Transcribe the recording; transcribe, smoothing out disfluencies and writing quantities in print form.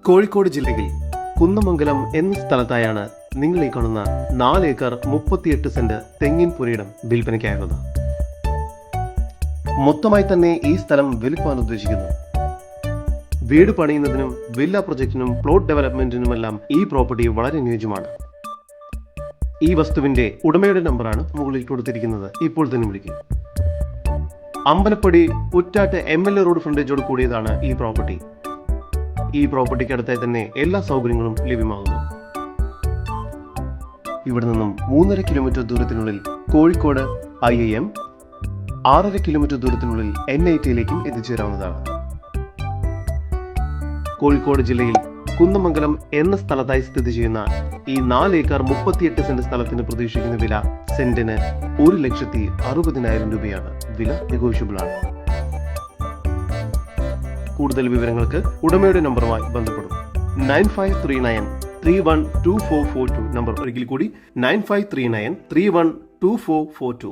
കോഴിക്കോട് ജില്ലയിൽ കുന്നമംഗലം എന്ന സ്ഥലത്തായാണ് നിങ്ങൾ ഈ കാണുന്ന 4 ഏക്കർ 38 സെന്റ് തെങ്ങിൻ പുരയിടം വിൽപ്പനയ്ക്കായുള്ളത്. മൊത്തമായി തന്നെ ഈ സ്ഥലം വിൽക്കുവാൻ ഉദ്ദേശിക്കുന്നു. വീട് പണിയുന്നതിനും വില്ല പ്രൊജക്ടിനും പ്ലോട്ട് ഡെവലപ്മെന്റിനുമെല്ലാം ഈ പ്രോപ്പർട്ടി വളരെ അനുയോജ്യമാണ്. ഈ വസ്തുവിന്റെ ഉടമയുടെ നമ്പറാണ് മുകളിൽ കൊടുത്തിരിക്കുന്നത്. ഇപ്പോൾ തന്നെ വിളിക്കും. അമ്പലപ്പടി ഉറ്റാട്ട് MLA റോഡ് ഫ്രണ്ടേജോട് കൂടിയതാണ് ഈ പ്രോപ്പർട്ടി. ഈ പ്രോപ്പർട്ടിക്ക് അടുത്തായി തന്നെ എല്ലാ സൗകര്യങ്ങളും ലഭ്യമാകുന്നു. ഇവിടെ നിന്നും 3.5 കിലോമീറ്റർ ദൂരത്തിനുള്ളിൽ കോഴിക്കോട് IIM, 6.5 കിലോമീറ്റർ ദൂരത്തിനുള്ളിൽ NIT എത്തിച്ചേരാവുന്നതാണ്. കോഴിക്കോട് ജില്ലയിൽ കുന്നമംഗലം എന്ന സ്ഥലത്തായി സ്ഥിതി ചെയ്യുന്ന ഈ 4 ഏക്കർ 38 സെന്റ് സ്ഥലത്തിന് പ്രതീക്ഷിക്കുന്ന വില സെന്റിന് 1,60,000 രൂപയാണ്. വില നെഗോഷ്യബിൾ ആണ്. കൂടുതൽ വിവരങ്ങൾക്ക് ഉടമയുടെ നമ്പറുമായി ബന്ധപ്പെടും. 9539312442 നമ്പർ ഒരിക്കൽ കൂടി 9539312442.